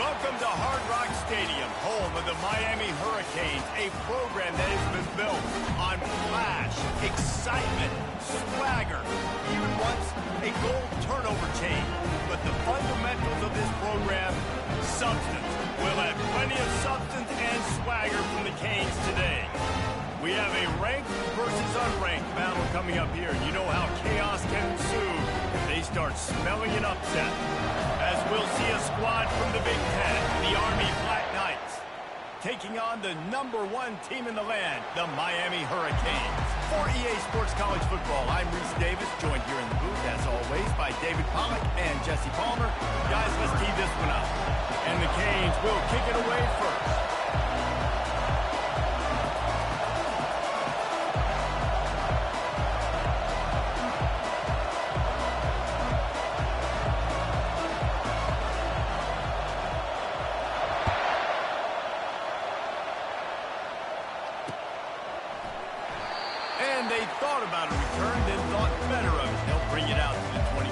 Welcome to Hard Rock Stadium, home of the Miami Hurricanes, a program that has been built on flash, excitement, swagger, even once a goal turnover chain. But the fundamentals of this program, substance. We'll have plenty of substance and swagger from the Canes today. We have a ranked versus unranked battle coming up here. You know how chaos can ensue if they start smelling an upset. As we'll see a squad from the Big Ten, the Army Black Knights, taking on the #1 team in the land, the Miami Hurricanes. For EA Sports College Football, I'm Reese Davis, joined here in the booth, as always, by David Pollack and Jesse Palmer. Guys, let's tee this one up. And the Canes will kick it away first. And they thought about a return, then thought better of it. They'll bring it out to the 25.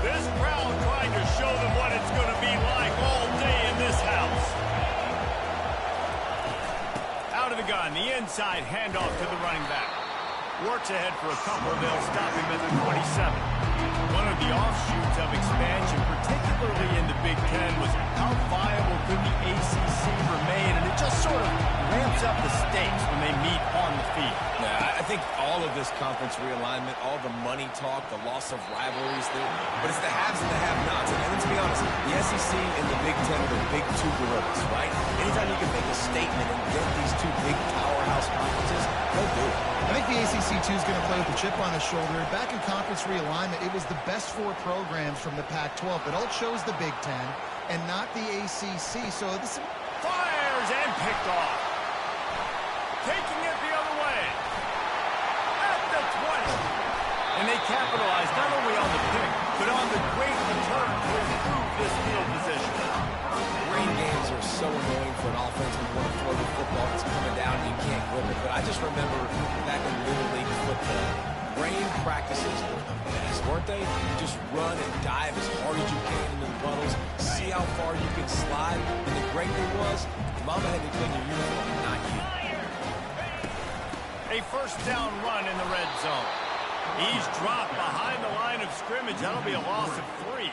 This crowd trying to show them what it's going to be like all day in this house. Out of the gun, the inside handoff to the running back. Works ahead for a couple. They'll stop him at the 27. One of the offshoots of expansion, particularly in the Big Ten, was how viable could the ACC remain, and it just sort of ramps up the stakes when they meet on the field. Yeah, I think all of this conference realignment, all the money talk, the loss of rivalries, but it's the haves and the have-nots. And let's be honest, the SEC and the Big Ten are the big two gorillas, right? Anytime you can make a statement and get these two big powerhouse conferences, go do it. I think the ACC, too, is going to play with a chip on his shoulder. Back in conference realignment, it was the best 4 programs from the Pac-12 that all chose the Big Ten and not the ACC. So this fires and picked off. Taking it the other way. At the 20. And they capitalized not only on the pick, but on the great return to improve this field position. Rain games are so annoying for an offense when you want to throw the football that's coming down and you can't grip it. But I just remember back in Little League football, rain practices were the best, weren't they? You just run and dive as hard as you can into the puddles, see how far you can slide. And the great thing was, Mama had to clean your uniform, not you. A first down run in the red zone. He's dropped behind the line of scrimmage. That'll be a loss of 3.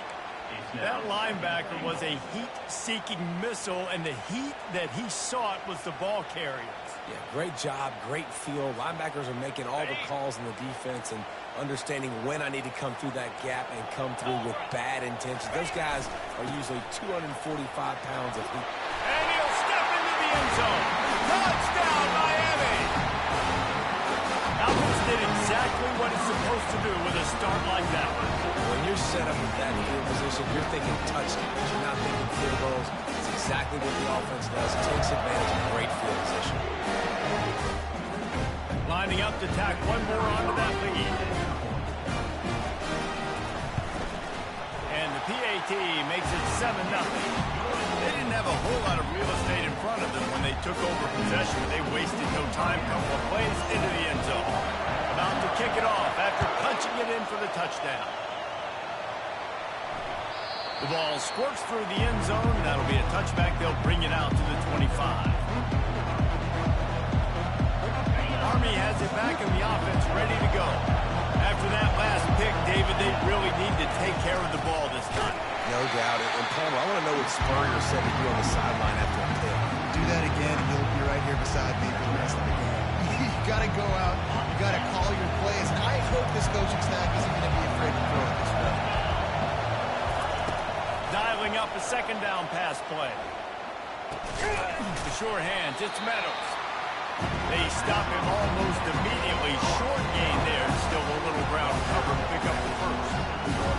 That linebacker was a heat-seeking missile, and the heat that he sought was the ball carriers. Yeah, great job, great feel. Linebackers are making all the calls in the defense and understanding when I need to come through that gap and come through with bad intentions. Those guys are usually 245 pounds of heat. And he'll step into the end zone. Touchdown, Miami! Falcons did exactly what it's supposed to do with a start like that. When you're set up with that field position, you're thinking touchdowns. You're not thinking field goals. It's exactly what the offense does. It takes advantage of great field position. Lining up to tack one more onto that lead. And the PAT makes it 7-0. They didn't have a whole lot of real estate in front of them when they took over possession. They wasted no time, couple of plays into the end zone. About to kick it off after punching it in for the touchdown. The ball squirts through the end zone. That'll be a touchback. They'll bring it out to the 25. Army has it back in the offense, ready to go. After that last pick, David, they really need to take care of the ball this time. No doubt. And Palmer, I want to know what Spurrier said to you on the sideline after a pick. do that again, and you'll be right here beside me for the rest of the game. You got to go out. You got to call your plays. And I hope this coaching staff isn't going to be afraid to throw it this way. Dialing up a second down pass play. The sure hands, it's Meadows. They stop him almost immediately. Short gain there. Still a little ground cover to pick up the first.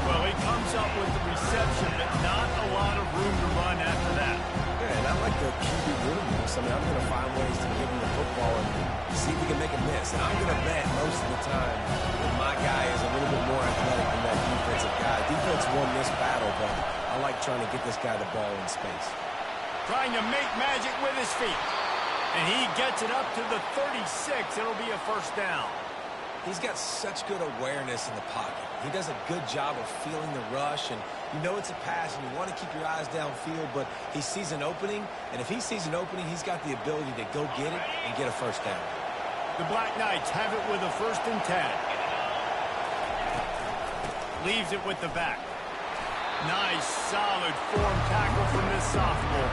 Well, he comes up with the reception, but not a lot of room to run after that. Yeah, and I like the QB room moves. I mean, I'm going to find ways to give him the football and see if he can make a miss. And I'm going to bet most of the time that my guy is a little bit more athletic than that defensive guy. Defense won this battle, but I like trying to get this guy the ball in space. Trying to make magic with his feet. And he gets it up to the 36. It'll be a first down. He's got such good awareness in the pocket. He does a good job of feeling the rush, and you know it's a pass, and you want to keep your eyes downfield, but he sees an opening, and if he sees an opening, he's got the ability to go get it and get a first down. The Black Knights have it with a 1st and 10. Leaves it with the back. Nice, solid form tackle from this sophomore.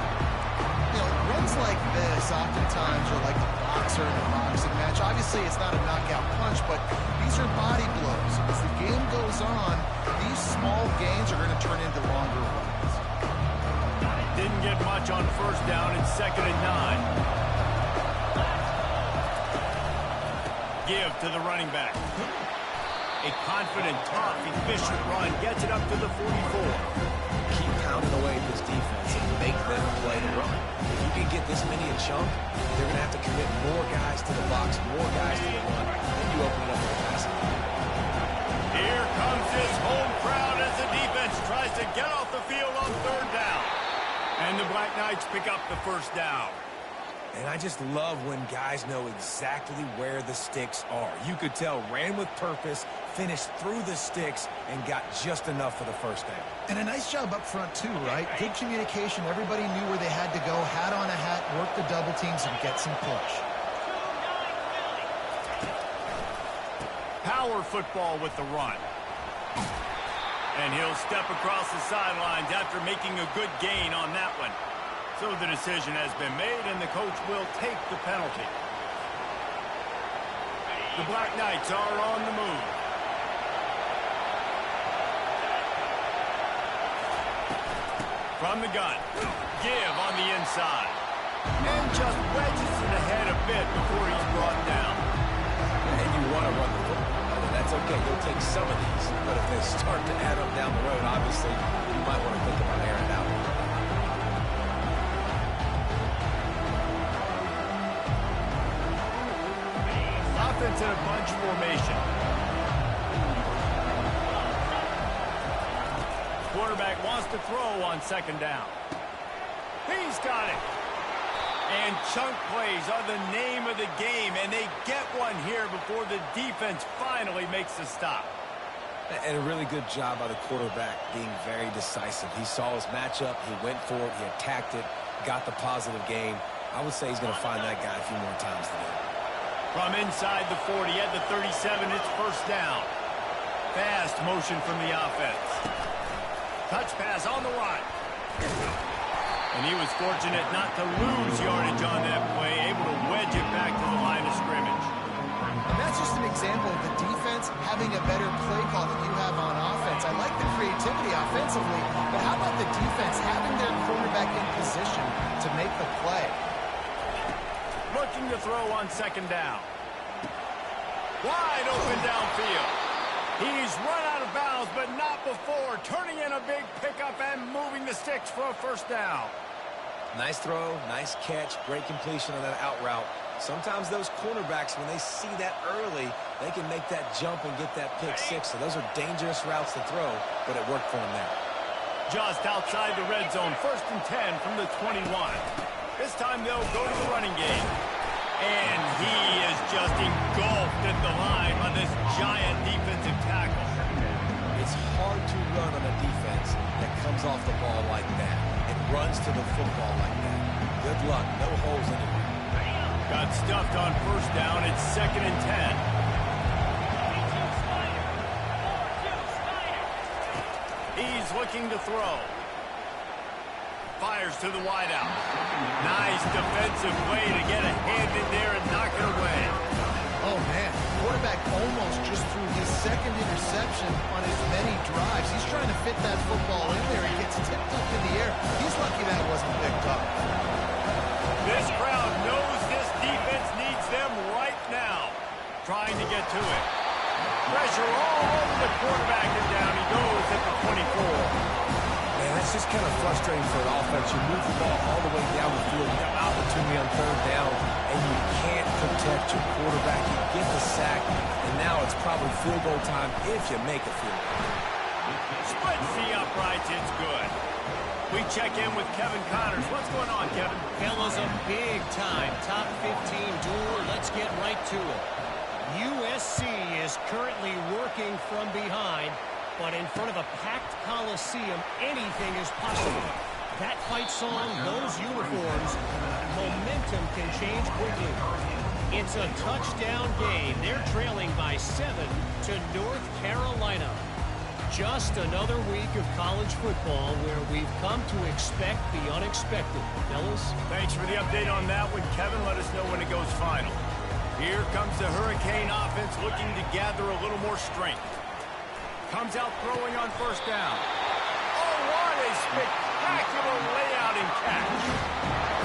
You know, runs like this oftentimes are like a boxer in a boxing match. Obviously, it's not a knockout punch, but these are body blows. As the game goes on, these small gains are going to turn into longer runs. Didn't get much on 1st down. It's 2nd and 9. Give to the running back. A confident, tough, efficient run gets it up to the 44. Keep pounding away at this defense and make them play the run. If you can get this many a chunk, they're going to have to commit more guys to the box, more guys to the run, then you open it up for the passing game. Here comes his home crowd as the defense tries to get off the field on 3rd down. And the Black Knights pick up the 1st down. And I just love when guys know exactly where the sticks are. You could tell ran with purpose, finished through the sticks, and got just enough for the 1st down. And a nice job up front, too, right? Good communication. Everybody knew where they had to go. Hat on a hat, work the double teams, and get some push. Power football with the run. And he'll step across the sidelines after making a good gain on that one. So the decision has been made, and the coach will take the penalty. The Black Knights are on the move. From the gun. Give on the inside. And just wedges it ahead a bit before he's brought down. And you want to run the football. That's okay. You'll take some of these. But if they start to add up down the road, obviously, you might want to think about airing it out. Offense in a bunch formation. Quarterback wants to throw on 2nd down. He's got it. And chunk plays are the name of the game, and they get one here before the defense finally makes the stop. And a really good job by the quarterback being very decisive. He saw his matchup, he went for it, he attacked it, got the positive gain. I would say he's going to find that guy a few more times today. From inside the 40 at the 37, it's 1st down. Fast motion from the offense. Touch pass on the run. And he was fortunate not to lose yardage on that play, able to wedge it back to the line of scrimmage. And that's just an example of the defense having a better play call than you have on offense. I like the creativity offensively, but how about the defense having their quarterback in position to make the play? Looking to throw on 2nd down. Wide open downfield. He's run out of bounds, but not before. Turning in a big pickup and moving the sticks for a 1st down. Nice throw, nice catch, great completion on that out route. Sometimes those cornerbacks, when they see that early, they can make that jump and get that pick 6. So those are dangerous routes to throw, but it worked for him there. Just outside the red zone, 1st and 10 from the 21. This time they'll go to the running game. And he is just engulfed at the line by this giant defensive tackle. It's hard to run on a defense that comes off the ball like that and runs to the football like that. Good luck. No holes anywhere. Got stuffed on 1st down. It's 2nd and 10. He's looking to throw. Fires to the wideout. Nice defensive play to get a hand in there and knock it away. Oh, man. Quarterback almost just threw his 2nd interception on as many drives. He's trying to fit that football in there. He gets tipped up in the air. He's lucky that wasn't picked up. This crowd knows this defense needs them right now. Trying to get to it. Pressure all over the quarterback, and down he goes at the 24. Man, that's just kind of frustrating for an offense. You move the ball all the way down the field. You have opportunity on 3rd down, and you can't protect your quarterback. You get the sack, and now it's probably field goal time if you make a field goal. Splits the uprights. It's good. We check in with Kevin Connors. What's going on, Kevin? Fellas, a big-time top 15 duel. Let's get right to it. USC is currently working from behind, but in front of a packed Coliseum, anything is possible. That fight song, those uniforms, momentum can change quickly. It's a touchdown game. They're trailing by 7 to North Carolina. Just another week of college football where we've come to expect the unexpected. Fellas? Thanks for the update on that one, Kevin. Let us know when it goes final. Here comes the Hurricane offense looking to gather a little more strength. Comes out throwing on first down. Oh, what a spectacular layout and catch.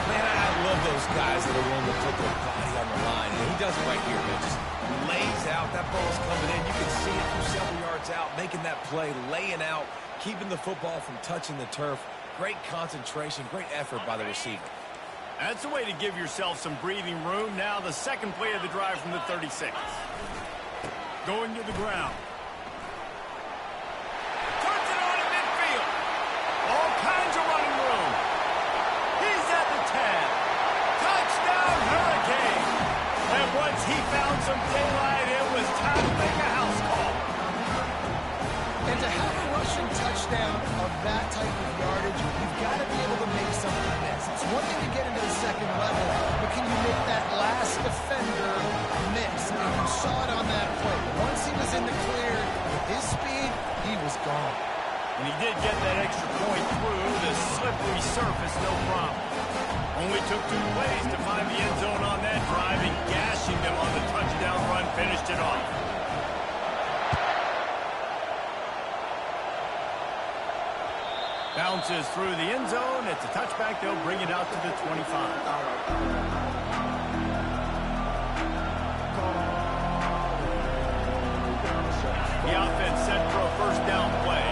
Man, I love those guys that are willing to put their body on the line. And he does it right here, man. Just lays out. That ball's coming in. You can see it from several yards out, making that play, laying out, keeping the football from touching the turf. Great concentration, great effort by the receiver. That's a way to give yourself some breathing room. Now the second play of the drive from the 36. Going to the ground. Turns it on in midfield. All kinds of running room. He's at the 10. Touchdown, Hurricane. And once he found some daylight, it was time to make a house call. And to have a rushing touchdown of that type of yardage, you've got to be able to make something miss. It's one thing to get into the second level, but can you make that last defender miss? And you saw it on that play. Once he was in the clear, with his speed, he was gone. And he did get that extra point through the slippery surface, no problem. Only took 2 plays to find the end zone on that drive, and gashing them on the touchdown run finished it off. Bounces through the end zone. It's a touchback. They'll bring it out to the 25. The offense set for a first down play.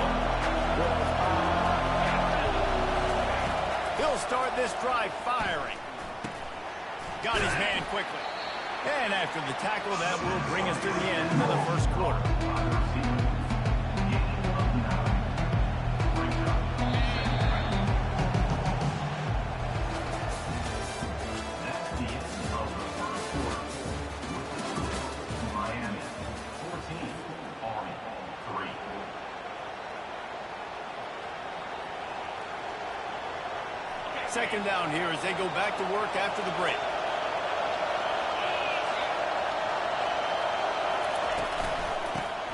He'll start this drive firing. Got his man quickly. And after the tackle, that will bring us to the end of the first quarter. Second down here as they go back to work after the break.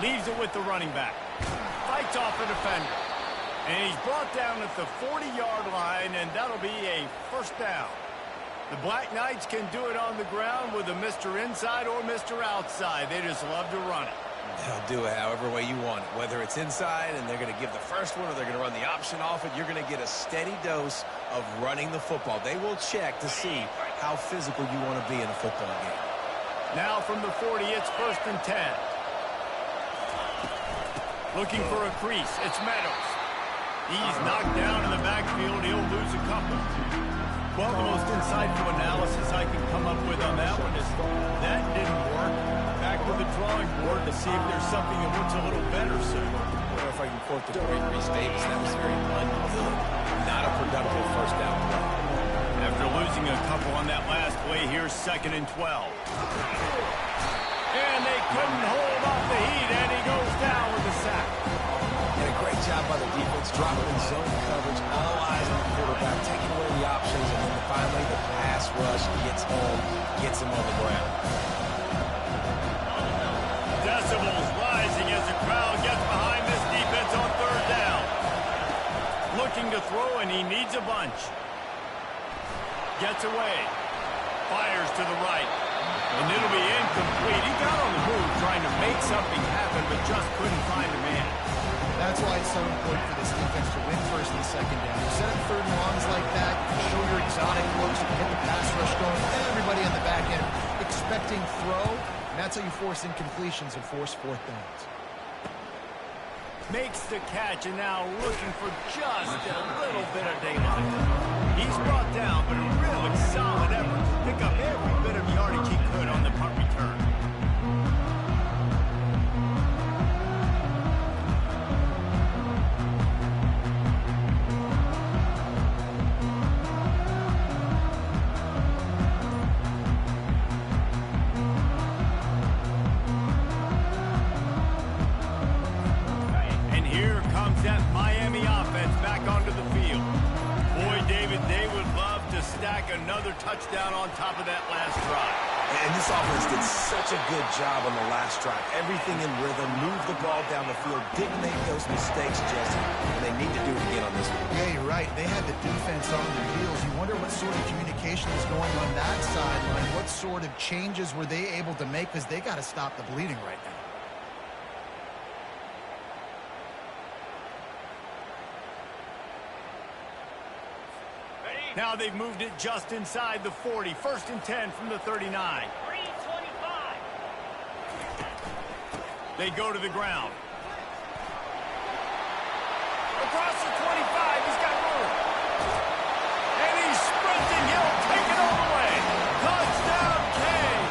Leaves it with the running back. Fights off a defender. And he's brought down at the 40-yard line, and that'll be a first down. The Black Knights can do it on the ground with a Mr. Inside or Mr. Outside. They just love to run it. They'll do it however way you want it. Whether it's inside and they're going to give the first one or they're going to run the option off it, you're going to get a steady dose of running the football. They will check to see how physical you want to be in a football game. Now from the 40, it's first and 10. Looking for a crease. It's Meadows. He's knocked down in the backfield. He'll lose a couple. Well, the most insightful analysis I can come up with on that one is that didn't work. Back to the drawing board to see if there's something that works a little better, sir. Or if I can quote the great Reese Davis, that was very ungood. Not a productive first down play. After losing a couple on that last play, here's second and 12. And they couldn't hold off the heat, and he goes down with a sack. And a great job by the defense, dropping in zone coverage, all eyes on the quarterback, taking away the options, and then finally the pass rush gets home, gets him on the ground. Decibels rising as the crowd gets behind this defense on third down. Looking to throw, and he needs a bunch. Gets away. Fires to the right. And it'll be incomplete. He got on the move trying to make something happen, but just couldn't find a man. That's why it's so important for this defense to win first and second down. You set up third and longs like that, show your exotic looks, you get the pass rush going, everybody on the back end expecting throw, and that's how you force incompletions and force fourth downs. Makes the catch, and now looking for just a little bit of daylight. He's brought down, but a really solid effort to pick up every bit of yardage he could on the punt return. comes that Miami offense back onto the field. Boy, David, they would love to stack another touchdown on top of that last drive. And this offense did such a good job on the last drive. Everything in rhythm, moved the ball down the field, didn't make those mistakes, Jesse. And they need to do it again on this one. Yeah, you're right. They had the defense on their heels. You wonder what sort of communication is going on that sideline. What sort of changes were they able to make? Because they got to stop the bleeding right now. Now they've moved it just inside the 40. 1st and 10 from the 39. 3:25. They go to the ground. Across the 25, he's got room. And he's sprinting. He'll take it all the way. Touchdown, Kane.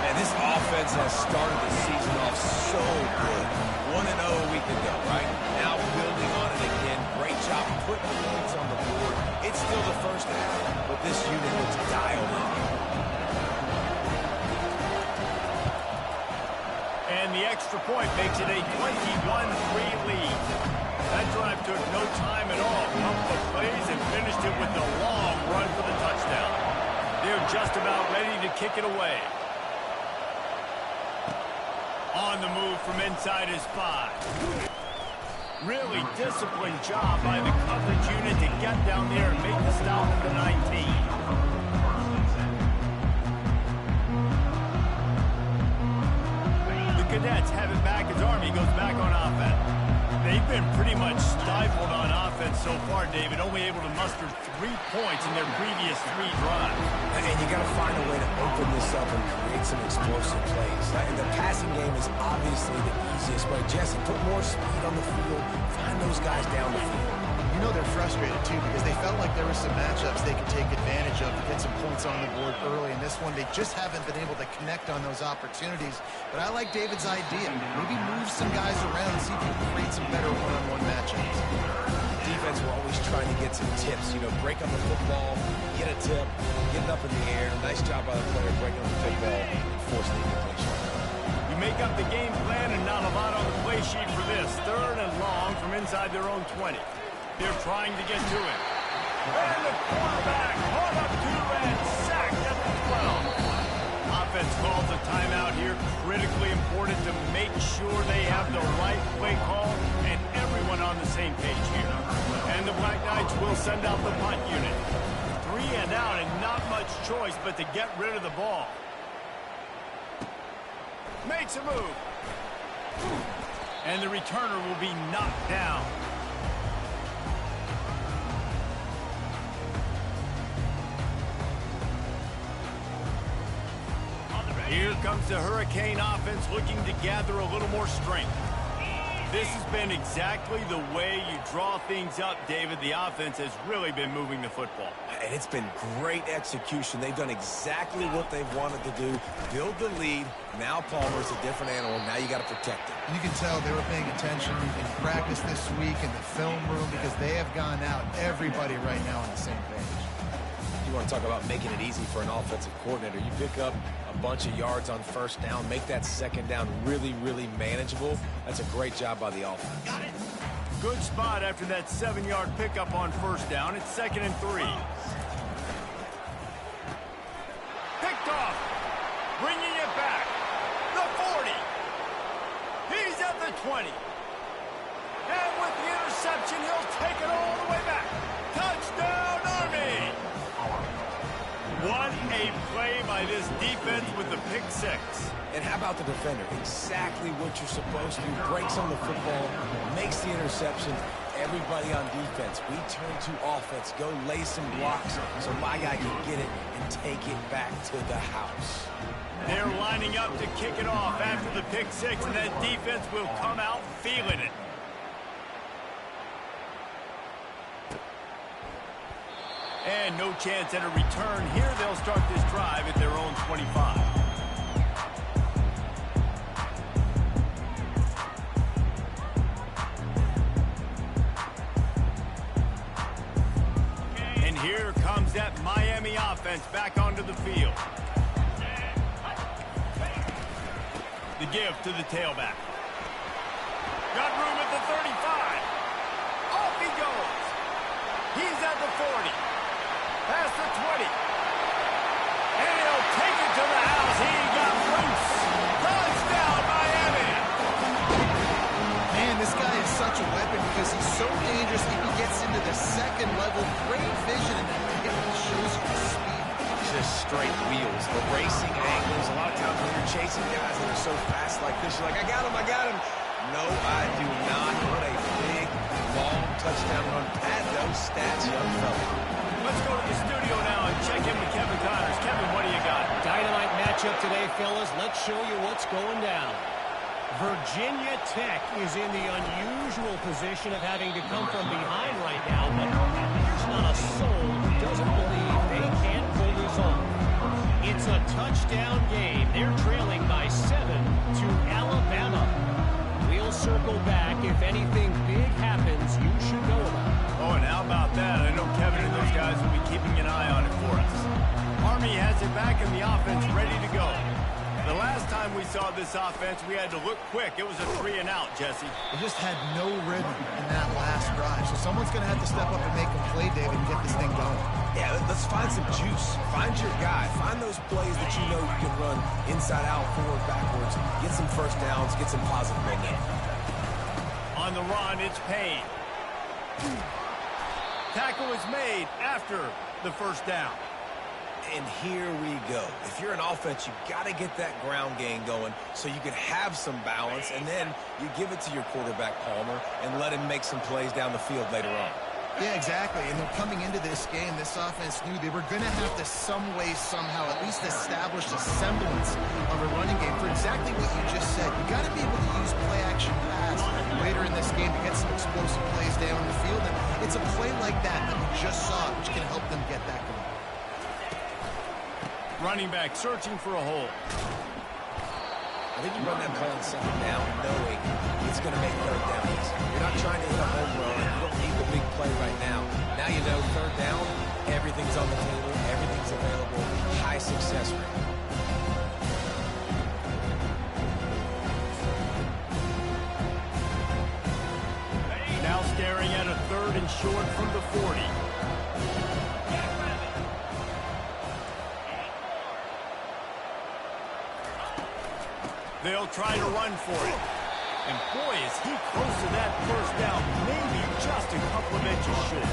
And this offense has started the season off so good. 1-0 a week ago, right? Now building on it again. Great job putting points on the board. It's still the first half, but this unit looks dialed in. And the extra point makes it a 21-3 lead. That drive took no time at all. Couple of plays and finished it with a long run for the touchdown. They're just about ready to kick it away. On the move from inside his 5. Really disciplined job by the coverage unit to get down there and make the stop at the 19. The Cadets have it back as Army goes back on offense. They've been pretty much stifled on offense so far, David, only able to muster 3 points in their previous 3 drives. And you got to find a way to open this up and create some explosive plays. And the passing game is obviously the easiest way. Jesse, put more speed on the field. Find those guys down the field. You know they're frustrated, too, because they felt like there were some matchups they could take advantage of to get some points on the board early. In this one, they just haven't been able to connect on those opportunities. But I like David's idea. Maybe move some guys around and see if you can create some better one-on-one matchups. Defense, we're always trying to get some tips. You know, break on the football, get a tip, get it up in the air. Nice job by the player breaking on the football and forcing the completion. You make up the game plan and not a lot on the play sheet for this. 3rd and long from inside their own 20. They're trying to get to him. And the quarterback caught up to and sacked at the 12. Offense calls a timeout here. Critically important to make sure they have the right play call and everyone on the same page here. And the Black Knights will send out the punt unit. 3 and out and not much choice but to get rid of the ball. Makes a move. And the returner will be knocked down. Here comes the Hurricane offense looking to gather a little more strength. This has been exactly the way you draw things up, David. The offense has really been moving the football. And it's been great execution. They've done exactly what they've wanted to do. Build the lead. Now Palmer's a different animal. Now you got to protect him. You can tell they were paying attention in practice this week in the film room because they have gone out, everybody right now on the same page. You want to talk about making it easy for an offensive coordinator. You pick up a bunch of yards on 1st down, make that 2nd down really, really manageable. That's a great job by the offense. Got it. Good spot after that 7-yard pickup on 1st down. It's 2nd and 3. Picked off. Bringing it back. The 40. He's at the 20. And with the interception, he'll take it all the way back. Touchdown, Army! What a play by this defense with the pick 6. And how about the defender? Exactly what you're supposed to do. Breaks on the football, makes the interception. Everybody on defense, we turn to offense. Go lay some blocks so my guy can get it and take it back to the house. They're lining up to kick it off after the pick 6, and that defense will come out feeling it. And no chance at a return here. They'll start this drive at their own 25. And here comes that Miami offense back onto the field. The give to the tailback. Got room. the 35. Off he goes. He's at the 40. Past the 20. And he'll take it to the house. He got loose. Touchdown, Miami. Man, this guy is such a weapon because he's so dangerous. If he gets into the second level, great vision, and it shows you the speed. Just straight wheels, erasing angles. A lot of times when you're chasing guys that are so fast like this, you're like, I got him, I got him. No, I do not. What a big, long touchdown run. Pad those stats, young fella. Let's go to the studio now and check in with Kevin Connors. Kevin, what do you got? Dynamite matchup today, fellas. Let's show you what's going down. Virginia Tech is in the unusual position of having to come from behind right now, but there's not a soul who doesn't believe they can't pull this off. It's a touchdown game. They're trailing by 7 to Alabama. We'll circle back. If anything big happens, you should know about it. Oh, and how about that? I know Kevin and those guys will be keeping an eye on it for us. Army has it back in the offense, ready to go. The last time we saw this offense, we had to look quick. It was a 3-and-out, Jesse. They just had no rhythm in that last drive. So someone's going to have to step up and make a play, David, and get this thing going. Yeah, let's find some juice. Find your guy. Find those plays that you know you can run inside out, forward, backwards. Get some first downs. Get some positive momentum. On the run, it's Payne. Tackle is made after the first down. And here we go. If you're an offense, you got to get that ground game going so you can have some balance, and then you give it to your quarterback, Palmer, and let him make some plays down the field later on. Yeah, exactly. And then coming into this game, this offense knew they were going to have to some way, somehow, at least establish a semblance of a running game for exactly what you just said. You got to be able to use play-action pass later in this game to get some explosive plays down the field. And it's a play like that we just saw, which can help them get that going. Running back searching for a hole. I think you run that play on second down knowing it's going to make third down easy. You're not trying to hit a home run. You don't need the big play right now. Now you know third down, everything's on the table, everything's available, high success rate. Now staring at a 3rd and short from the 40. They'll try to run for it. And boy, is he close to that first down, maybe just a couple of inches short.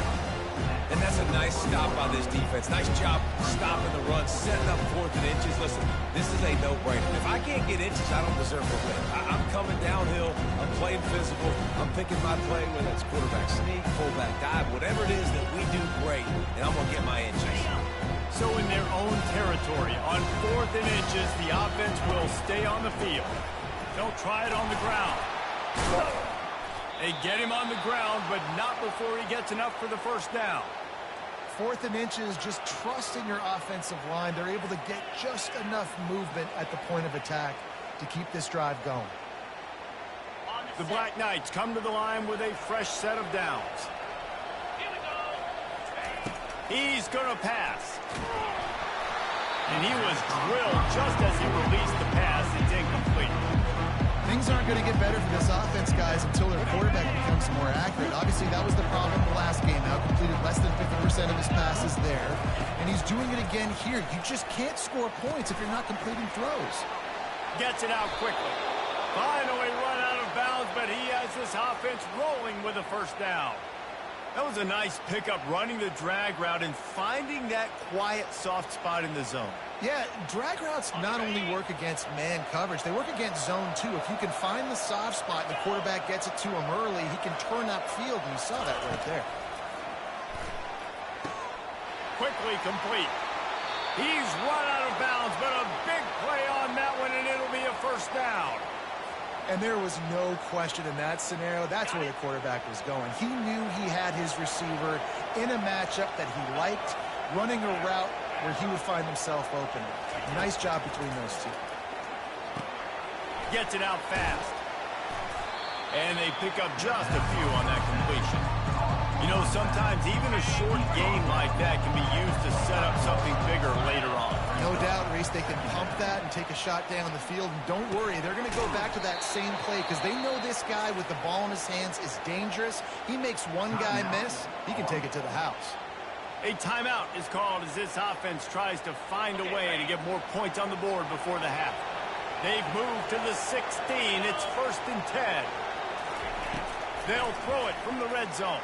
And that's a nice stop by this defense. Nice job stopping the run, setting up 4th and inches. Listen, this is a no-brainer. If I can't get inches, I don't deserve to win. I'm coming downhill. I'm playing physical. I'm picking my play, whether it's quarterback sneak, fullback dive, whatever it is that we do great, and I'm going to get my inches. So in their own territory, on 4th and inches, the offense will stay on the field. They'll try it on the ground. They get him on the ground, but not before he gets enough for the first down. 4th and inches, just trusting your offensive line. They're able to get just enough movement at the point of attack to keep this drive going. The Black Knights come to the line with a fresh set of downs. He's going to pass. And he was drilled just as he released the pass. It's incomplete. Things aren't going to get better for this offense, guys, until their quarterback becomes more accurate. Obviously, that was the problem in the last game. Now completed less than 50% of his passes there. And he's doing it again here. You just can't score points if you're not completing throws. Gets it out quickly. Finally run out of bounds, but he has this offense rolling with a first down. That was a nice pickup, running the drag route and finding that quiet, soft spot in the zone. Yeah, drag routes not only work against man coverage, they work against zone too. If you can find the soft spot and the quarterback gets it to him early, he can turn upfield, and you saw that right there. Quickly complete. He's run out of bounds, but a big play on that one, and it'll be a first down. And there was no question in that scenario. That's where the quarterback was going. He knew he had his receiver in a matchup that he liked, running a route where he would find himself open. Nice job between those two. Gets it out fast. And they pick up just a few on that completion. You know, sometimes even a short game like that can be used to set up something bigger later on. No doubt, Reese, they can pump that and take a shot down the field. And don't worry, they're going to go back to that same play because they know this guy with the ball in his hands is dangerous. He makes one guy miss, he can take it to the house. A timeout is called as this offense tries to find a way to get more points on the board before the half. They've moved to the 16. It's 1st and 10. They'll throw it from the red zone.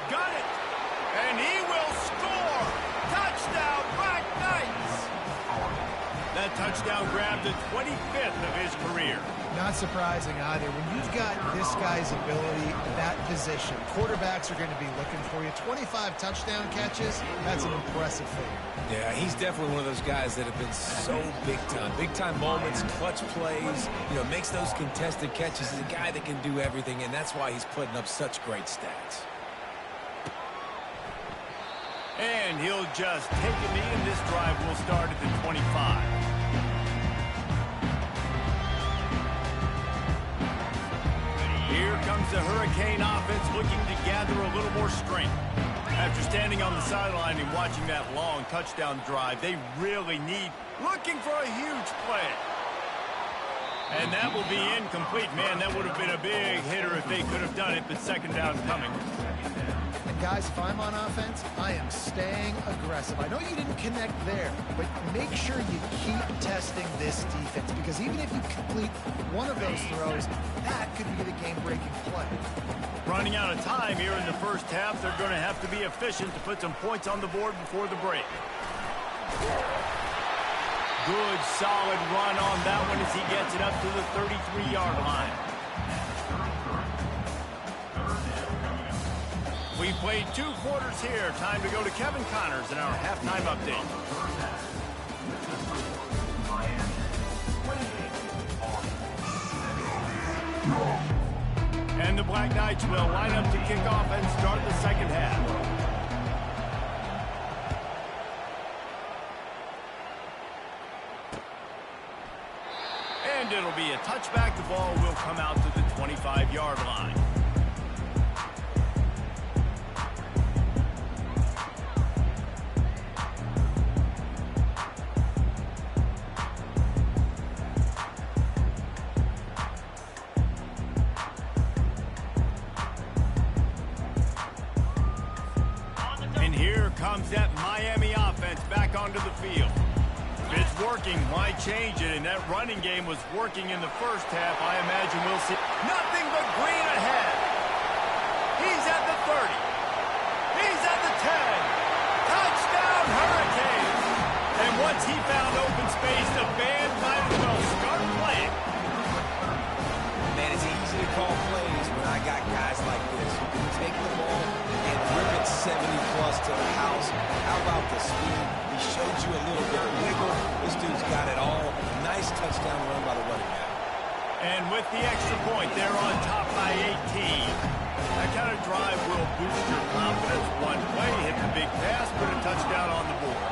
Got it. And he will score. Touchdown, Black Knights. That touchdown grabbed the 25th of his career. Not surprising either. When you've got this guy's ability, that position, quarterbacks are going to be looking for you. 25 touchdown catches, that's an impressive figure. Yeah, he's definitely one of those guys that have been so big time. Big time moments, clutch plays, makes those contested catches. He's a guy that can do everything, and that's why he's putting up such great stats. And he'll just take a knee, and this drive will start at the 25. Here comes the Hurricane offense looking to gather a little more strength. After standing on the sideline and watching that long touchdown drive, they really need, looking for a huge play. And that will be incomplete. Man, that would have been a big hitter if they could have done it, but second down coming. And guys, if I'm on offense, I am staying aggressive. I know you didn't connect there, but make sure you keep testing this defense because even if you complete one of those throws, that could be the game-breaking play. Running out of time here in the first half, they're going to have to be efficient to put some points on the board before the break. Good, solid run on that one as he gets it up to the 33-yard line. We played 2 quarters here. Time to go to Kevin Connors in our halftime update. And the Black Knights will line up to kick off and start the second half. And it'll be a touchback. The ball will come out to the 25-yard line. Comes that Miami offense back onto the field. If it's working, why change it? And that running game was working in the first half. I imagine we'll see nothing but green ahead. He's at the 30. He's at the 10. Touchdown, Hurricanes. And once he found open space, the band might as well start playing. Man, it's easy to call plays when I got guys like this who can take the ball and rip it 70-plus to the house. How about the speed? He showed you a little bit of wiggle. This dude's got it all. Nice touchdown run by the running back. And with the extra point, they're on top by 18. That kind of drive will boost your confidence. One play, hit the big pass, put a touchdown on the board.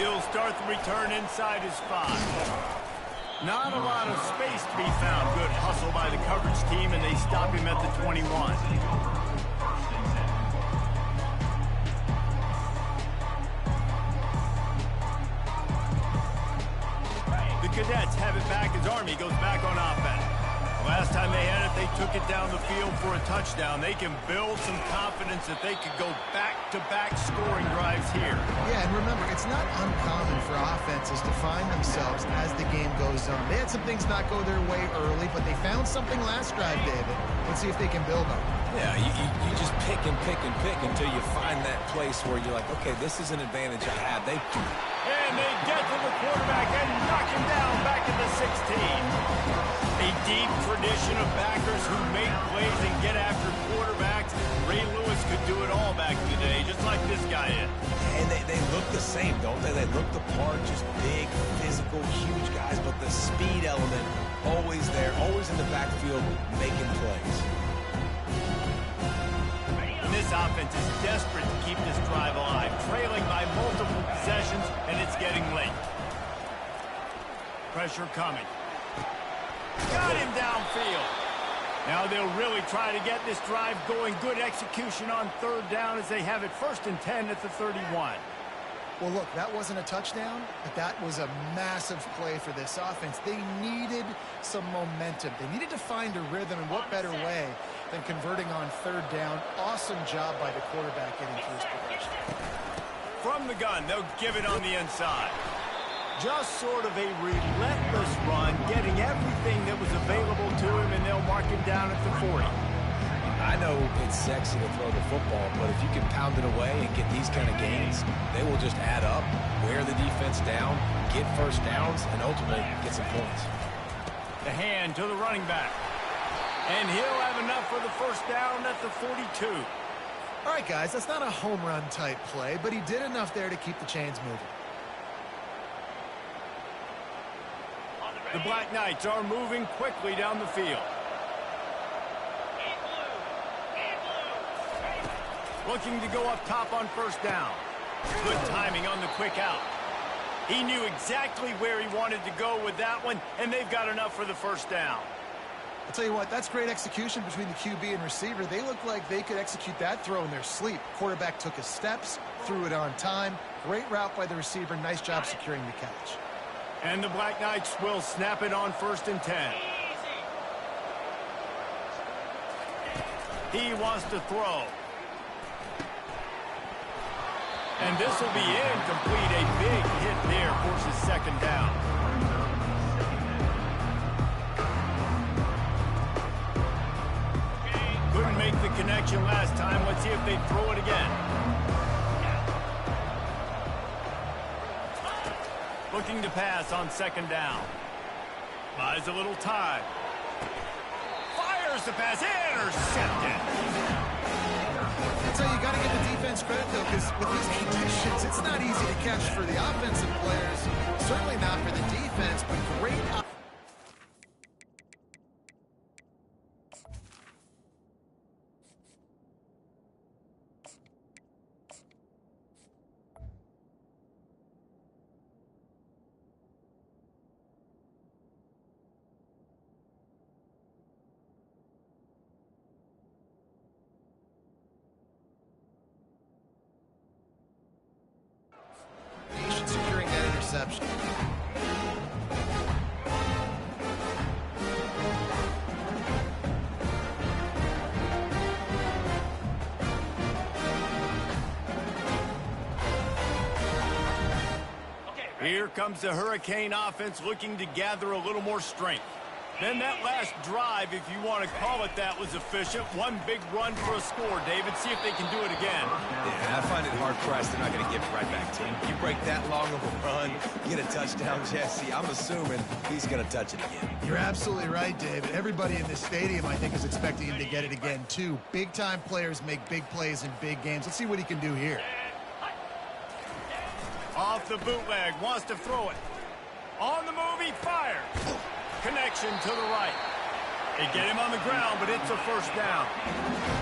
He'll start the return inside his 5. Not a lot of space to be found. Good hustle by the coverage team, and they stop him at the 21. The Cadets have it back as Army goes back on offense. Last time they had it, they took it down the field for a touchdown. They can build some confidence that they could go back-to-back scoring drives here. Yeah, and remember, it's not uncommon for offenses to find themselves as the game goes on. They had some things not go their way early, but they found something last drive, David. Let's see if they can build on it. Yeah, you just pick and pick and pick until you find that place where you're like, okay, this is an advantage I have. And they get to the quarterback and knock him down back at the 16. A deep tradition of backers who make plays and get after quarterbacks. Ray Lewis could do it all back in the day, just like this guy is. And they look the same, don't they? They look the part, just big, physical, huge guys, but the speed element always there, always in the backfield making plays. And this offense is desperate to keep this drive alive, trailing by multiple possessions, and it's getting late. Pressure coming. Got him downfield. Now they'll really try to get this drive going. Good execution on third down as they have it 1st and 10 at the 31. Well, look, that wasn't a touchdown, but that was a massive play for this offense. They needed some momentum. They needed to find a rhythm, and what better way than converting on third down. Awesome job by the quarterback getting through his progression. From the gun, they'll give it on the inside. Just sort of a relentless run, getting everything that was available to him, and they'll mark him down at the 40. I know it's sexy to throw the football, but if you can pound it away and get these kind of gains, they will just add up, wear the defense down, get first downs, and ultimately get some points. The hand to the running back. And he'll have enough for the first down at the 42. All right, guys, that's not a home run type play, but he did enough there to keep the chains moving. The Black Knights are moving quickly down the field. Looking to go up top on first down. Good timing on the quick out. He knew exactly where he wanted to go with that one, and they've got enough for the first down. I'll tell you what, that's great execution between the QB and receiver. They look like they could execute that throw in their sleep. Quarterback took his steps, threw it on time. Great route by the receiver. Nice job securing the catch. And the Black Knights will snap it on 1st and 10. He wants to throw. And this will be incomplete. A big hit there, forces 2nd down. Couldn't make the connection last time. Let's see if they throw it again. Looking to pass on 2nd down. Buys a little time. Fires the pass. Intercepted. So you got to give the defense credit, though, because with these conditions, it's not easy to catch for the offensive players. Certainly not for the defense, but great. Securing that interception. Here comes the Hurricane offense looking to gather a little more strength. Then that last drive, if you want to call it that, was efficient. One big run for a score, David. See if they can do it again. Yeah, I find it hard-pressed they're not going to give it right back to him. You break that long of a run, get a touchdown, Jesse. I'm assuming he's going to touch it again. You're absolutely right, David. Everybody in this stadium, I think, is expecting him to get it again, too. Big-time players make big plays in big games. Let's see what he can do here. Off the bootleg, wants to throw it. On the move, he fires. Connection to the right. They get him on the ground, but it's a first down.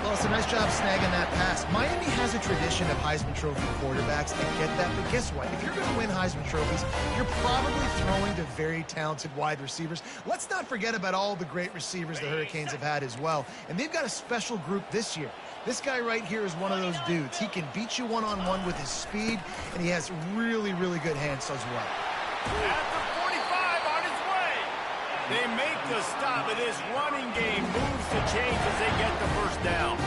Well, it's a nice job snagging that pass. Miami has a tradition of Heisman Trophy quarterbacks. I get that, but guess what? If you're going to win Heisman Trophies, you're probably throwing to very talented wide receivers. Let's not forget about all the great receivers the Hurricanes have had as well. And they've got a special group this year. This guy right here is one of those dudes. He can beat you one-on-one with his speed, and he has really, really good hands as well. At the 45, on his way. They make the stop, but this running game moves the chains as they get the first down.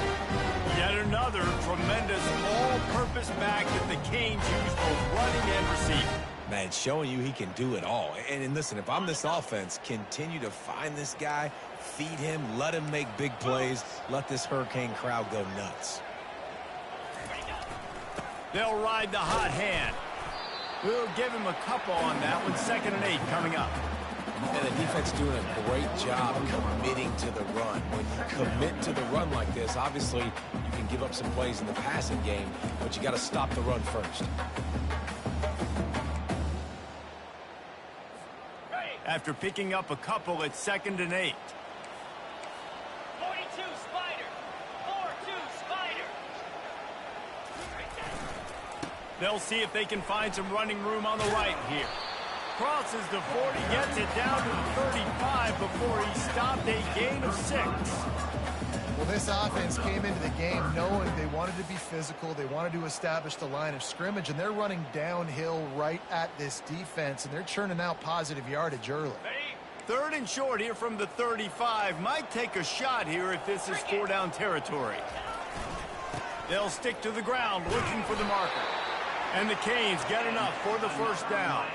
Yet another tremendous all-purpose back that the Canes use both running and receiving. Man, showing you he can do it all. And listen, if I'm this offense, continue to find this guy, feed him, let him make big plays, let this Hurricane crowd go nuts. They'll ride the hot hand. We'll give him a couple on that one. 2nd and 8 coming up. And the defense doing a great job committing to the run. When you commit to the run like this, obviously you can give up some plays in the passing game, but you got to stop the run first. After picking up a couple at 2nd and 8. 42 Spider. 4-2 Spider. They'll see if they can find some running room on the right here. Crosses the 40, gets it down to the 35 before he stopped a gain of 6. Well, this offense came into the game knowing they wanted to be physical. They wanted to establish the line of scrimmage, and they're running downhill right at this defense, and they're churning out positive yardage early. 3rd and short here from the 35. Might take a shot here if this is 4-down territory. They'll stick to the ground looking for the marker. And the Canes get enough for the 1st down.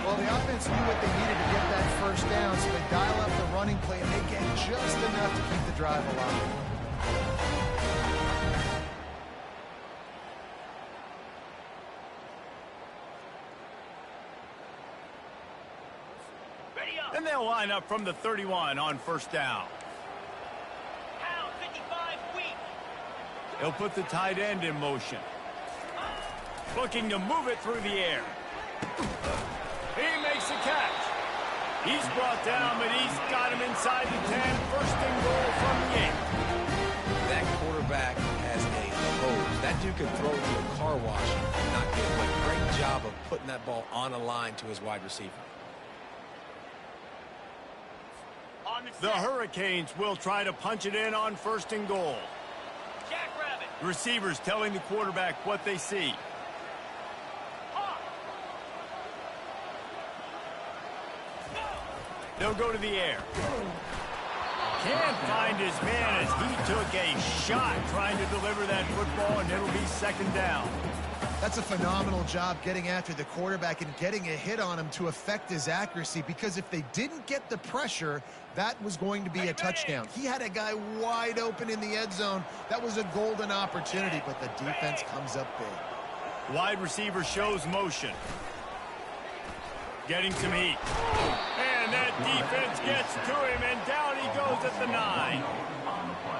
Well, the offense knew what they needed to get that 1st down, so they dial up the running play, and they get just enough to keep the drive alive. And they'll line up from the 31 on 1st down. Pound 55 weak. He'll put the tight end in motion. Looking to move it through the air. He makes a catch. He's brought down, but he's got him inside the 10. 1st and goal from the 8. That quarterback has a hose. That dude could throw it to a car wash and not get away. Great job of putting that ball on a line to his wide receiver. The Hurricanes will try to punch it in on 1st and goal. Jackrabbit. Receivers telling the quarterback what they see. They'll go to the air. Can't find his man as he took a shot trying to deliver that football, and it'll be 2nd down. That's a phenomenal job getting after the quarterback and getting a hit on him to affect his accuracy, because if they didn't get the pressure, that was going to be a touchdown. He had a guy wide open in the end zone. That was a golden opportunity, but the defense comes up big. Wide receiver shows motion. Getting some heat. And that defense gets to him, and down he goes at the 9.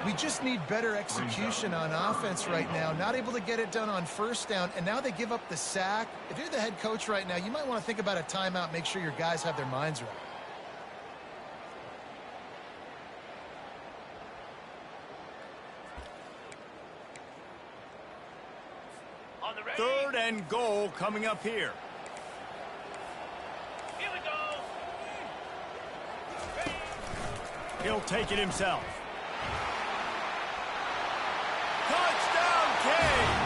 We just need better execution on offense right now. Not able to get it done on 1st down, and now they give up the sack. If you're the head coach right now, you might want to think about a timeout, make sure your guys have their minds right. On the ready. 3rd and goal coming up here. Here we go. Ready. He'll take it himself. Touchdown, Canes!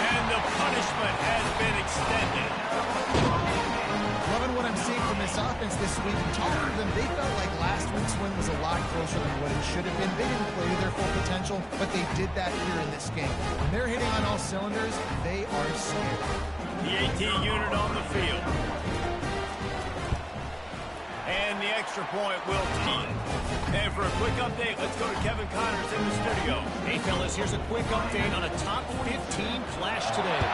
And the punishment has been extended. Loving what I'm seeing from this offense this week. Talking to them, they felt like last week's win was a lot closer than what it should have been. They didn't play to their full potential, but they did that here in this game. When they're hitting on all cylinders, they are scared. The AT unit on the field. And the extra point will tee it. And for a quick update, let's go to Kevin Connors in the studio. Hey, fellas, here's a quick update on a top 15 flash today.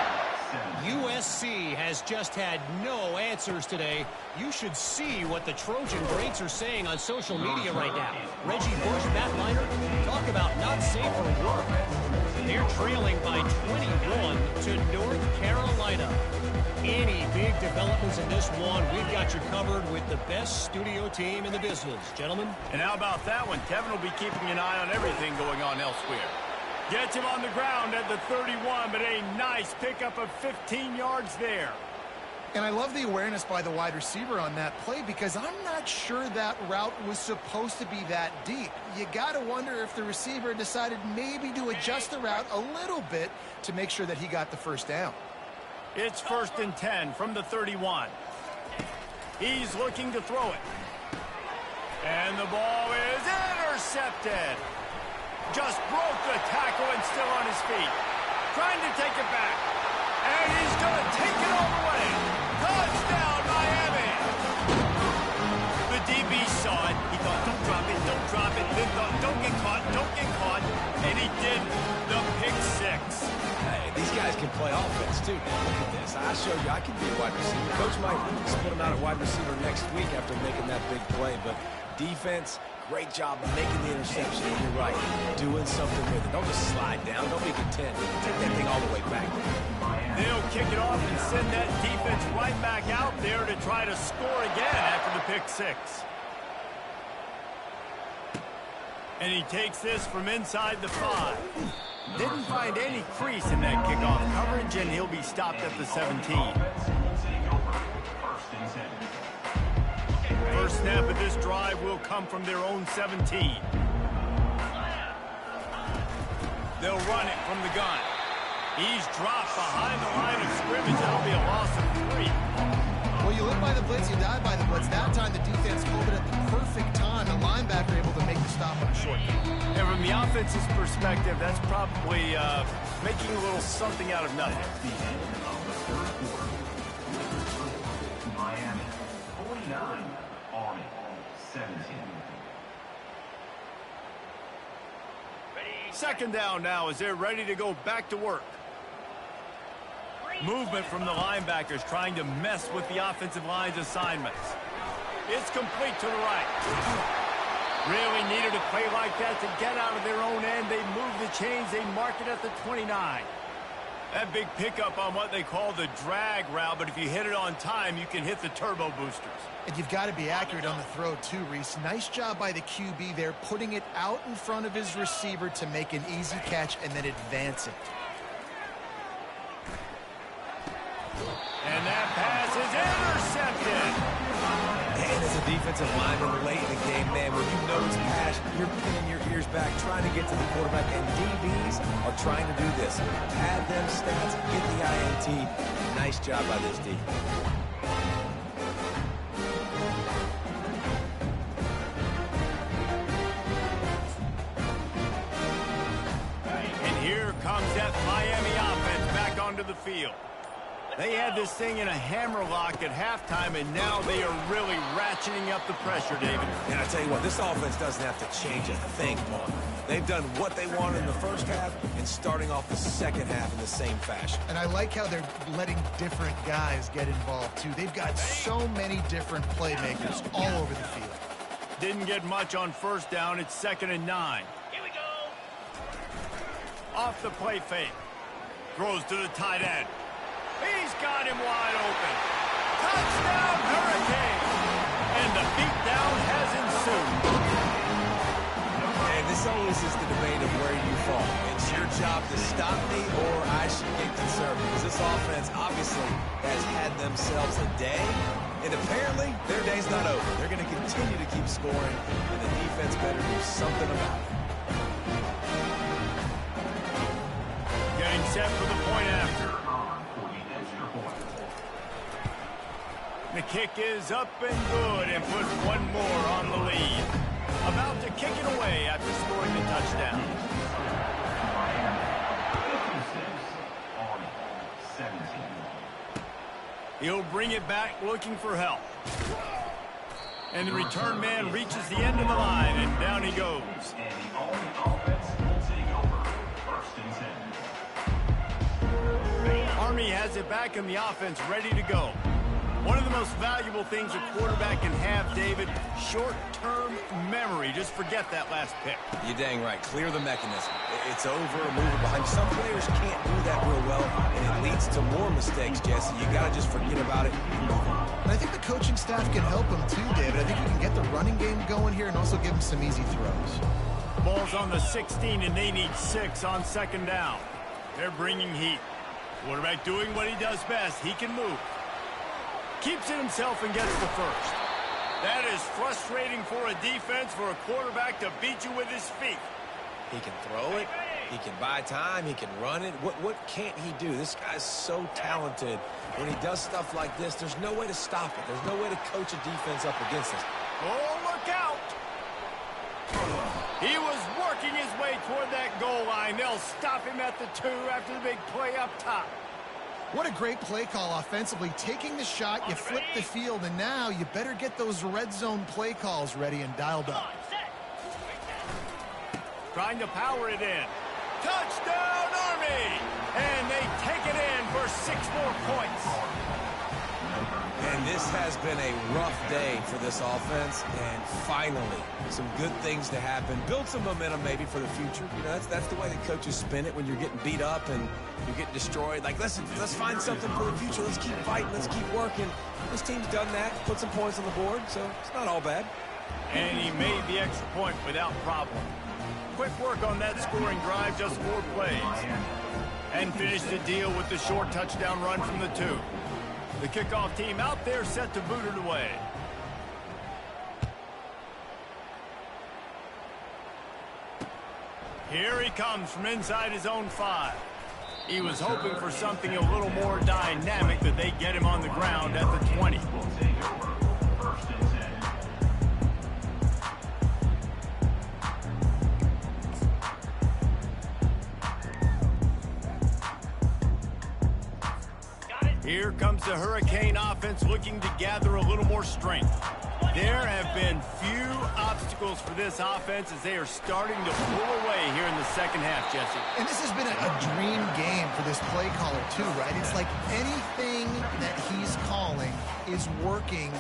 USC has just had no answers today. You should see what the Trojan greats are saying on social media right now. Reggie Bush, Matt Leinart, talk about not safe for work. They're trailing by 21 to North Carolina. Any big developments in this one, we've got you covered with the best studio team in the business. Gentlemen. And how about that one? Kevin will be keeping an eye on everything going on elsewhere. Gets him on the ground at the 31, but a nice pickup of 15 yards there. And I love the awareness by the wide receiver on that play, because I'm not sure that route was supposed to be that deep. You got to wonder if the receiver decided maybe to adjust the route a little bit to make sure that he got the 1st down. It's 1st and 10 from the 31. He's looking to throw it. And the ball is intercepted. Just broke the tackle and still on his feet. Trying to take it back. And he's going to take it all the way. Touchdown, Miami. The DB saw it. He thought, don't drop it, don't drop it. Then thought, don't get caught, don't get caught. And he did the pick 6. Hey, these guys can play offense, too. Now, look at this. I showed you I can be a wide receiver. Coach might split him out at wide receiver next week after making that big play. But defense, great job making the interception. And you're right, doing something with it. Don't just slide down. Don't be content. Take that thing all the way back. They'll kick it off and send that defense right back out there to try to score again after the pick 6. And he takes this from inside the 5. Didn't find any crease in that kickoff coverage, and he'll be stopped at the 17. drive will come from their own 17. They'll run it from the gun. He's dropped behind the line of scrimmage. That'll be a loss of 3. Well, you live by the blitz, you die by the blitz. That time the defense called it at the perfect time. The linebacker able to make the stop on a short kick. And from the offense's perspective, that's probably making a little something out of nothing. The end of the third quarter. Miami 49, Army 17. Second down now as they're ready to go back to work. Movement from the linebackers trying to mess with the offensive line's assignments. It's complete to the right. Really needed a play like that to get out of their own end. They move the chains. They mark it at the 29. That big pickup on what they call the drag route, but if you hit it on time, you can hit the turbo boosters. And you've got to be accurate on the throw too, Reese. Nice job by the QB there, putting it out in front of his receiver to make an easy catch and then advance it. And that pass is intercepted. And as a defensive lineman late in the game, man, when you know it's pass, you're pinning your ears back, trying to get to the quarterback, and DBs are trying to do this. Pad them stats, get the INT. Nice job by this D. And here comes that Miami offense back onto the field. They had this thing in a hammerlock at halftime, and now they are really ratcheting up the pressure, David. And I tell you what, this offense doesn't have to change a thing, Paul. They've done what they wanted in the first half and starting off the second half in the same fashion. And I like how they're letting different guys get involved, too. They've got so many different playmakers all over the field. Didn't get much on first down. It's 2nd and 9. Here we go. Off the play fake. Throws to the tight end. He's got him wide open. Touchdown, Hurricane! And the beatdown has ensued. And this always is the debate of where you fall. It's your job to stop me or I should get concerned, because this offense obviously has had themselves a day, and apparently their day's not over. They're going to continue to keep scoring, and the defense better do something about it. Getting set for the point after. The kick is up and good and puts one more on the lead. About to kick it away after scoring the touchdown. He'll bring it back looking for help. And the return man reaches the end of the line, and down he goes. And the Army offense will take over 1st and 10. Army has it back in the offense, ready to go. One of the most valuable things a quarterback can have, David, short-term memory. Just forget that last pick. You're dang right. Clear the mechanism. It's over, move it behind. Some players can't do that real well, and it leads to more mistakes, Jesse. You got to just forget about it and move on. And I think the coaching staff can help him too, David. I think we can get the running game going here and also give him some easy throws. Ball's on the 16, and they need 6 on 2nd down. They're bringing heat. Quarterback doing what he does best. He can move. Keeps it himself and gets the first. That is frustrating for a defense, for a quarterback to beat you with his feet. He can throw it. He can buy time. He can run it. What can't he do? This guy's so talented. When he does stuff like this, there's no way to stop it. There's no way to coach a defense up against this. Oh, look out! He was working his way toward that goal line. They'll stop him at the 2 after the big play up top. What a great play call offensively. Taking the shot, you flip the field, and now you better get those red zone play calls ready and dialed up. Trying to power it in. Touchdown, Army! And they take it in for 6 more points. And this has been a rough day for this offense, and finally, some good things to happen. Build some momentum maybe for the future. You know, that's the way the coaches spin it when you're getting beat up and you're getting destroyed. Like, let's find something for the future. Let's keep fighting. Let's keep working. This team's done that, put some points on the board, so it's not all bad. And he made the extra point without problem. Quick work on that scoring drive, just 4 plays. And finished the deal with the short touchdown run from the 2. The kickoff team out there set to boot it away. Here he comes from inside his own 5. He was hoping for something a little more dynamic, that they get him on the ground at the 20. Here comes the Hurricane offense looking to gather a little more strength. There have been few obstacles for this offense as they are starting to pull away here in the second half, Jesse. And this has been a dream game for this play caller too, right? It's like anything that he's calling is working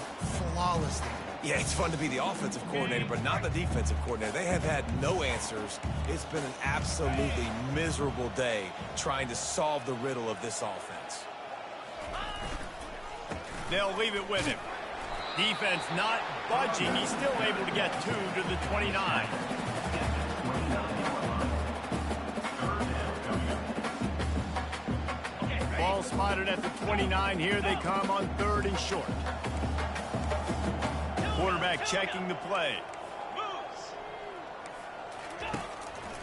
flawlessly. Yeah, it's fun to be the offensive coordinator, but not the defensive coordinator. They have had no answers. It's been an absolutely miserable day trying to solve the riddle of this offense. They'll leave it with him. Defense not budging. He's still able to get 2 to the 29. Ball spotted at the 29. Here they come on 3rd and short. Quarterback checking the play.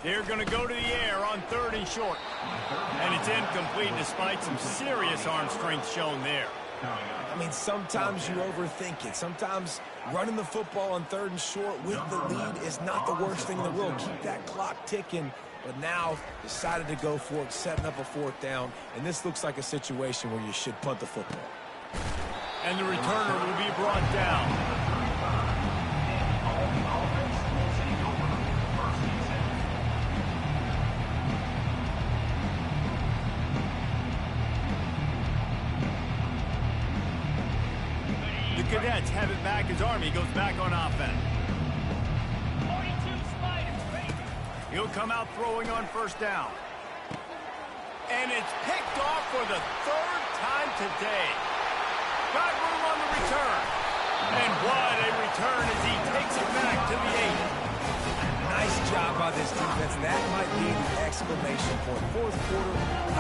They're going to go to the air on 3rd and short. And it's incomplete despite some serious arm strength shown there. I mean, sometimes you overthink it. Sometimes running the football on 3rd and short with the lead is not the worst thing in the world. Keep that clock ticking. But now decided to go for it, setting up a 4th down. And this looks like a situation where you should punt the football. And the returner will be brought down. The Cadets have it back as Army goes back on offense. 42 Spiders, ready. He'll come out throwing on 1st down. And it's picked off for the 3rd time today. Got room on the return. And what a return as he takes it back to the 8. Nice job by this defense. That might be the exclamation point. 4th quarter,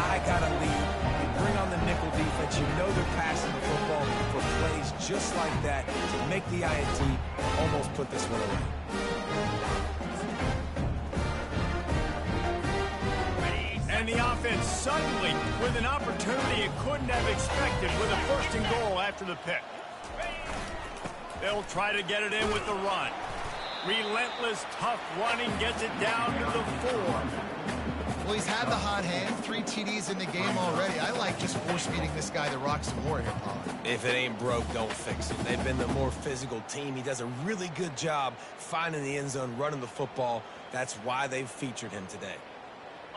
I got a lead. You bring on the nickel defense. You know they're passing the football for plays just like that to make the INT almost put this one away. And the offense suddenly with an opportunity it couldn't have expected with a 1st and goal after the pick. They'll try to get it in with the run. Relentless, tough running gets it down to the 4. Well, he's had the hot hand, 3 TDs in the game already. I like just force-feeding this guy the rock some more here, Pollard. If it ain't broke, don't fix it. They've been the more physical team. He does a really good job finding the end zone, running the football. That's why they've featured him today.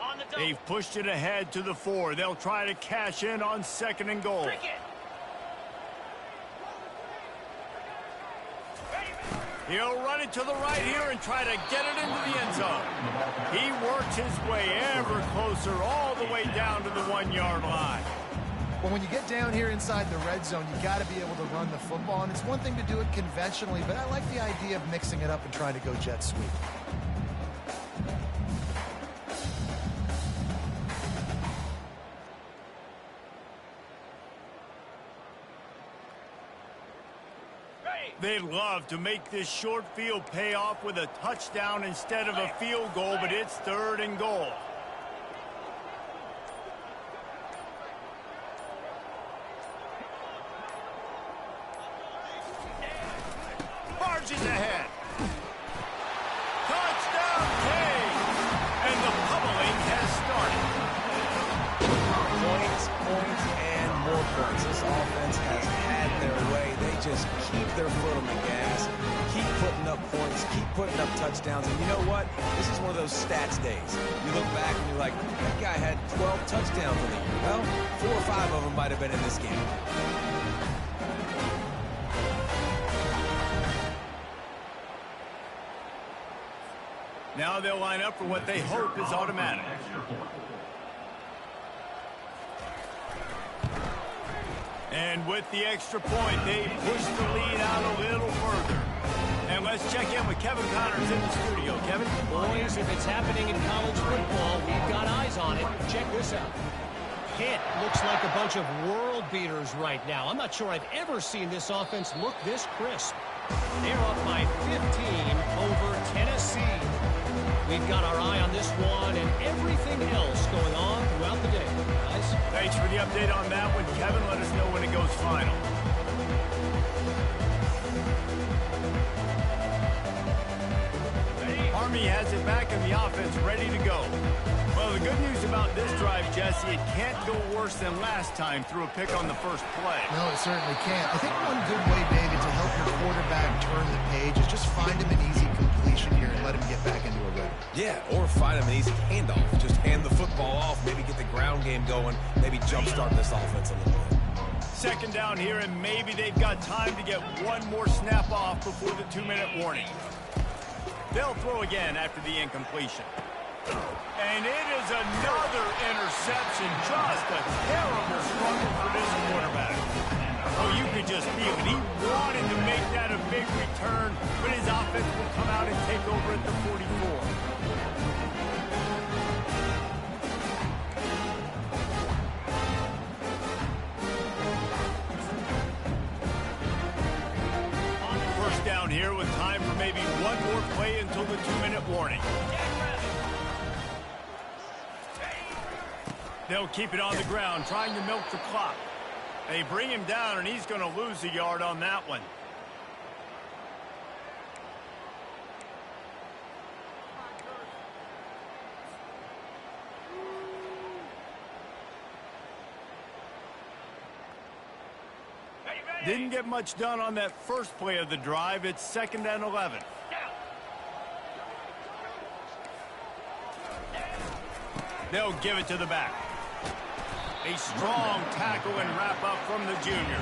On the double. They've pushed it ahead to the 4. They'll try to cash in on 2nd and goal. Cricket. He'll run it to the right here and try to get it into the end zone. He works his way ever closer all the way down to the 1-yard line. Well, when you get down here inside the red zone, you got to be able to run the football. And it's one thing to do it conventionally, but I like the idea of mixing it up and trying to go jet sweep. They'd love to make this short field pay off with a touchdown instead of a field goal, but it's 3rd and goal. Marches ahead. Touchdown, Kane! And the pummeling has started. Points, and more points. This offense has had their way. They just keep their foot on the gas, keep putting up points, keep putting up touchdowns. And you know what? This is one of those stats days. You look back and you're like, that guy had 12 touchdowns in the year. Well, 4 or 5 of them might have been in this game. Now they'll line up for what they hope is automatic. And with the extra point, they push the lead out a little further. And let's check in with Kevin Connors in the studio. Kevin? Boys, if it's happening in college football, we've got eyes on it. Check this out. It looks like a bunch of world beaters right now. I'm not sure I've ever seen this offense look this crisp. They're up by 15 over Tennessee. We've got our eye on this one and everything else going on throughout the day. Guys? Thanks for the update on that one, Kevin. Let us know when it goes final. Army has it back and the offense ready to go. Well, the good news about this drive, Jesse, it can't go worse than last time through a pick on the first play. No, it certainly can't. I think one good way, David, to help your quarterback turn the page is just find him an easy completion here and let him get back into a rhythm. Yeah, or find him an easy handoff. Just hand the football off, maybe get the ground game going, maybe jumpstart this offense a little bit. Second down here, and maybe they've got time to get one more snap off before the 2-minute warning. They'll throw again after the incompletion. And it is another interception. Just a terrible struggle for this quarterback. Oh, you could just feel it. He wanted to make that a big return, but his offense will come out and take over at the 44. First down here with time for maybe one more play until the 2-minute warning. They'll keep it on the ground, trying to milk the clock. They bring him down, and he's going to lose a yard on that one. Didn't get much done on that first play of the drive. It's 2nd and 11. They'll give it to the back. A strong tackle and wrap up from the junior.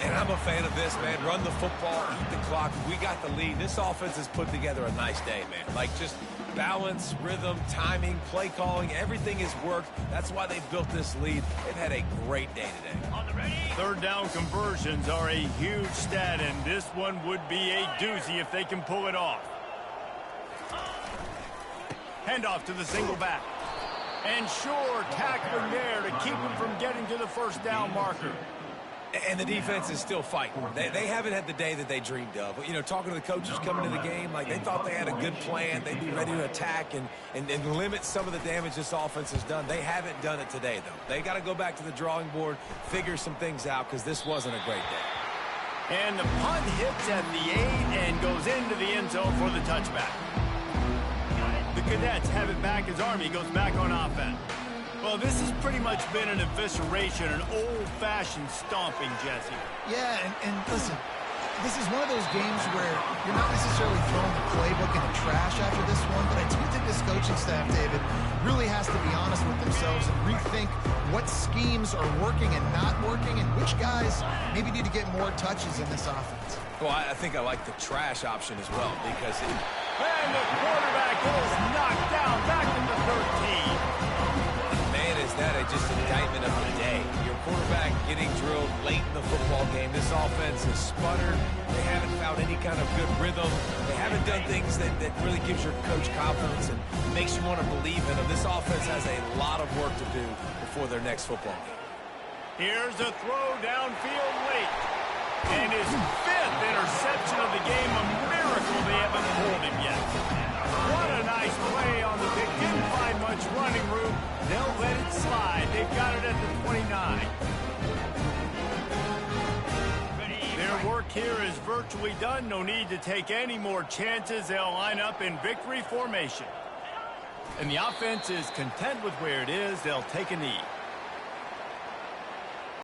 And I'm a fan of this, man. Run the football, eat the clock. We got the lead. This offense has put together a nice day, man. Like just balance, rhythm, timing, play calling, everything has worked. That's why they built this lead. They've had a great day today. On the ready. Third down conversions are a huge stat, and this one would be a doozy if they can pull it off. Handoff to the single back. And sure, tackling there to keep him from getting to the first down marker. And the defense is still fighting. They haven't had the day that they dreamed of. You know, talking to the coaches coming to the game, like they thought they had a good plan. They'd be ready to attack and limit some of the damage this offense has done. They haven't done it today, though. They got to go back to the drawing board, figure some things out, because this wasn't a great day. And the punt hits at the 8 and goes into the end zone for the touchback. The Cadets have it back as Army goes back on offense. Well, this has pretty much been an evisceration, an old-fashioned stomping, Jesse. Yeah, and listen, this is one of those games where you're not necessarily throwing the playbook in the trash after this one, but I do think this coaching staff, David, really has to be honest with themselves and rethink what schemes are working and not working and which guys maybe need to get more touches in this offense. Well, I think I like the trash option as well because it... And the quarterback is knocked down back to the 13. Man, is that just indictment of the day. Your quarterback getting drilled late in the football game. This offense has sputtered. They haven't found any kind of good rhythm. They haven't done things that really gives your coach confidence and makes you want to believe in them. This offense has a lot of work to do before their next football game. Here's a throw downfield late. And his 5th interception of the game. A miracle they haven't pulled him yet. What a nice play on the pick. Didn't find much running room. They'll let it slide. They've got it at the 29. Their work here is virtually done. No need to take any more chances. They'll line up in victory formation. And the offense is content with where it is. They'll take a knee.